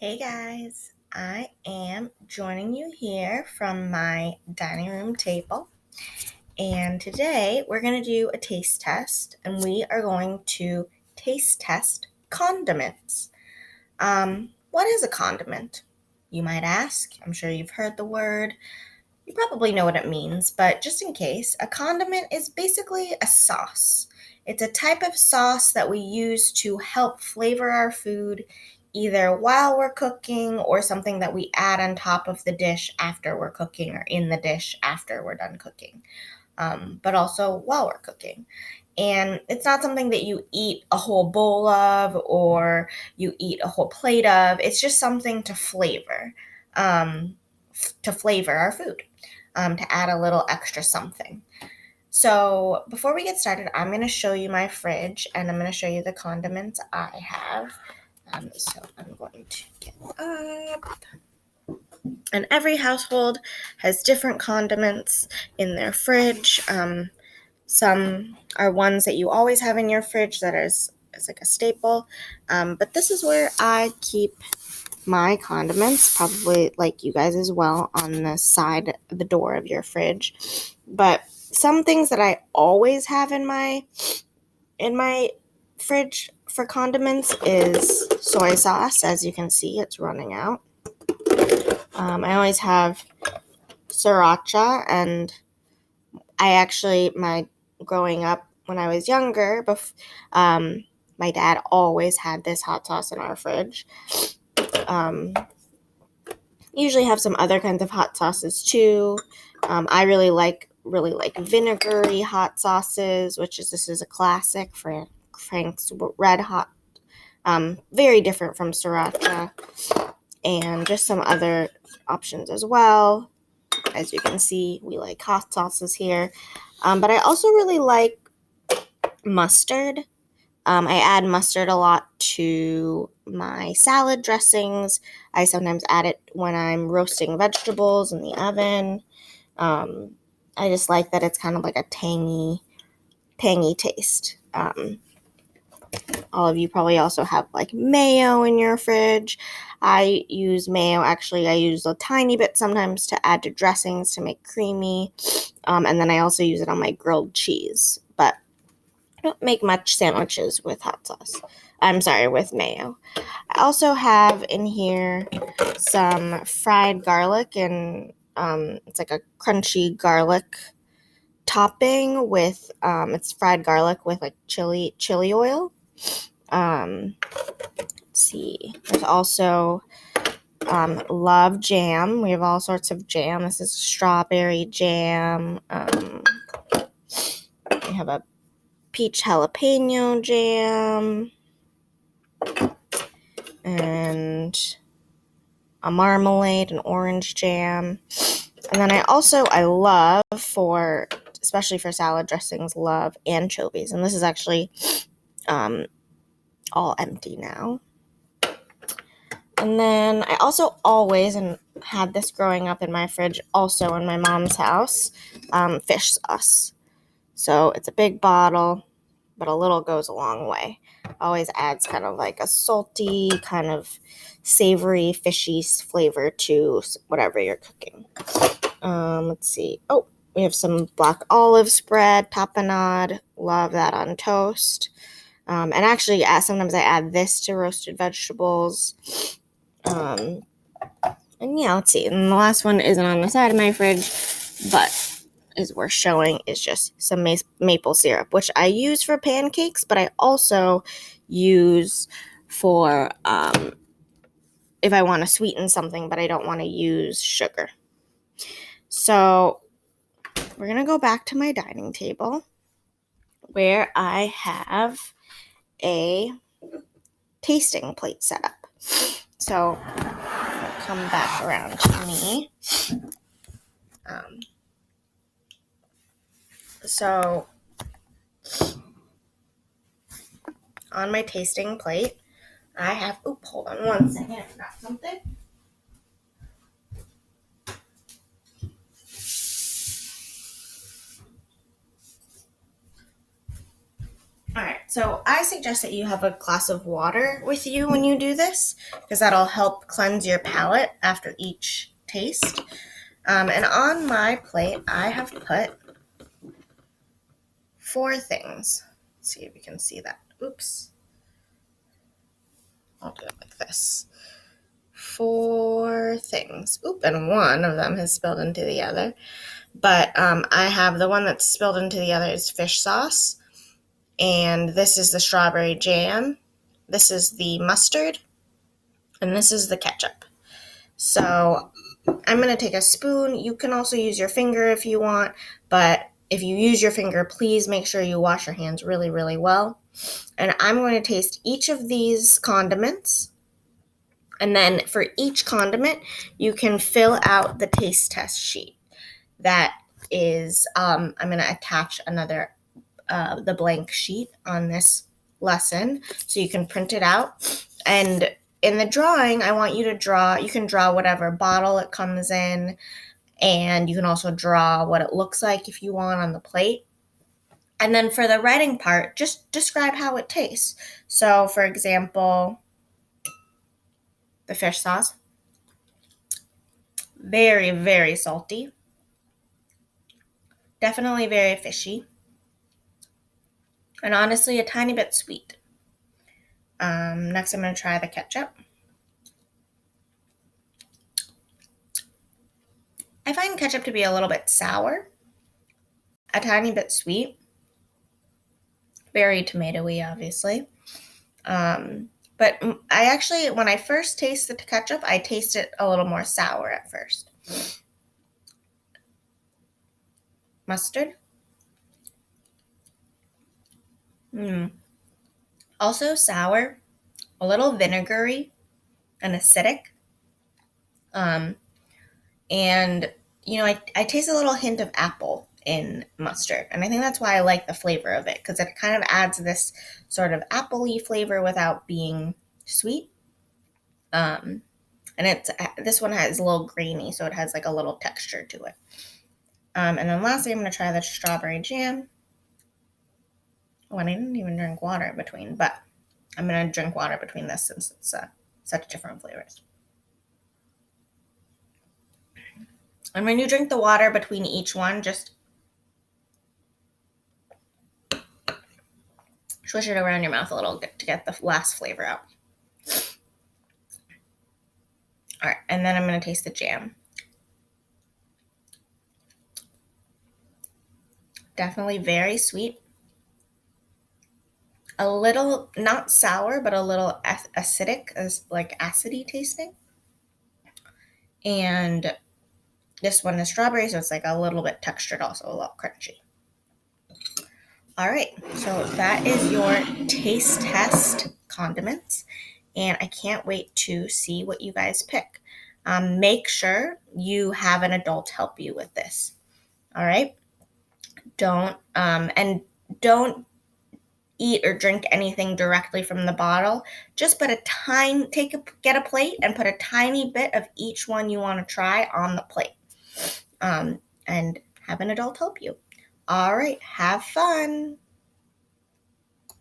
Hey guys, I am joining you here from my dining room table. And today we're going to do a taste test and we are going to taste test condiments. What is a condiment? You might ask. I'm sure you've heard the word. You probably know what it means, but just in case, a condiment is basically a sauce. It's a type of sauce that we use to help flavor our food either while we're cooking or something that we add on top of the dish after we're cooking or in the dish after we're done cooking, but also while we're cooking. And it's not something that you eat a whole bowl of or you eat a whole plate of. It's just something um, to flavor our food, to add a little extra something. So before we get started, I'm going to show you my fridge and I'm going to show you the condiments I have. So I'm going to get up. And every household has different condiments in their fridge. Some are ones that you always have in your fridge that is like a staple. But this is where I keep my condiments, probably like you guys as well, on the side of the door of your fridge. But some things that I always have in my fridge for condiments is soy sauce. As you can see, it's running out. I always have sriracha, and growing up when I was younger, my dad always had this hot sauce in our fridge. Usually have some other kinds of hot sauces too. I really like vinegary hot sauces, this is a classic for Frank's Red Hot. Very different from sriracha, and just some other options as well. As you can see, we like hot sauces here. But I also really like mustard. I add mustard a lot to my salad dressings. I sometimes add it when I'm roasting vegetables in the oven. I just like that it's kind of like a tangy taste. All of you probably also have like mayo in your fridge. I use mayo. Actually, I use a tiny bit sometimes to add to dressings to make creamy. And then I also use it on my grilled cheese. But I don't make much sandwiches with hot sauce. With mayo. I also have in here some fried garlic, and it's like a crunchy garlic topping with it's fried garlic with like chili oil. Let's see. There's also love jam. We have all sorts of jam. This is strawberry jam. We have a peach jalapeno jam and a marmalade and orange jam. And then I love, especially for salad dressings, love anchovies. And this is actually all empty now. And then I also always, and had this growing up in my fridge, also in my mom's house, fish sauce. So it's a big bottle, but a little goes a long way. Always adds kind of like a salty, kind of savory, fishy flavor to whatever you're cooking. Let's see. Oh, we have some black olive spread, tapenade. Love that on toast. And actually, sometimes I add this to roasted vegetables. And yeah, let's see. And the last one isn't on the side of my fridge, but is worth showing is just some maple syrup, which I use for pancakes, but I also use for if I want to sweeten something, but I don't want to use sugar. So we're going to go back to my dining table where I have a tasting plate set up. So I'll come back around to me. So on my tasting plate, I have, hold on one second, I forgot something. Alright, So I suggest that you have a glass of water with you when you do this, because that'll help cleanse your palate after each taste. And on my plate, I have put 4 things. Let's see if you can see that. Oops. I'll do it like this. 4 things. Oop, and one of them has spilled into the other. But I have the one that's spilled into the other is fish sauce. And this is the strawberry jam. This is the mustard. And this is the ketchup. So I'm going to take a spoon. You can also use your finger if you want, but if you use your finger, please make sure you wash your hands really, really well. And I'm going to taste each of these condiments. And then for each condiment, you can fill out the taste test sheet. That is, I'm going to attach the blank sheet on this lesson so you can print it out. And in the drawing, I want you to draw, you can draw whatever bottle it comes in, and you can also draw what it looks like if you want on the plate. And then for the writing part, just describe how it tastes. So, for example, the fish sauce, very, very salty, definitely very fishy, and honestly a tiny bit sweet. Next, I'm going to try the ketchup. I find ketchup to be a little bit sour, a tiny bit sweet, very tomatoey, obviously. But I actually, when I first taste the ketchup, I taste it a little more sour at first. Mustard. Also sour, a little vinegary and acidic. And, I taste a little hint of apple in mustard. And I think that's why I like the flavor of it, because it kind of adds this sort of apple-y flavor without being sweet. And this one is a little grainy, so it has like a little texture to it. And then lastly, I'm going to try the strawberry jam. Oh, and I didn't even drink water in between, but I'm going to drink water between this since it's such different flavors. And when you drink the water between each one, just swish it around your mouth a little to get the last flavor out. All right, and then I'm going to taste the jam. Definitely very sweet. A little, not sour, but a little acidic, like acidy tasting. And this one is strawberry, so it's like a little bit textured, also a little crunchy. All right, so that is your taste test condiments, and I can't wait to see what you guys pick. Make sure you have an adult help you with this. All right, don't eat or drink anything directly from the bottle. Just get a plate and put a tiny bit of each one you want to try on the plate, and have an adult help you. All right, have fun.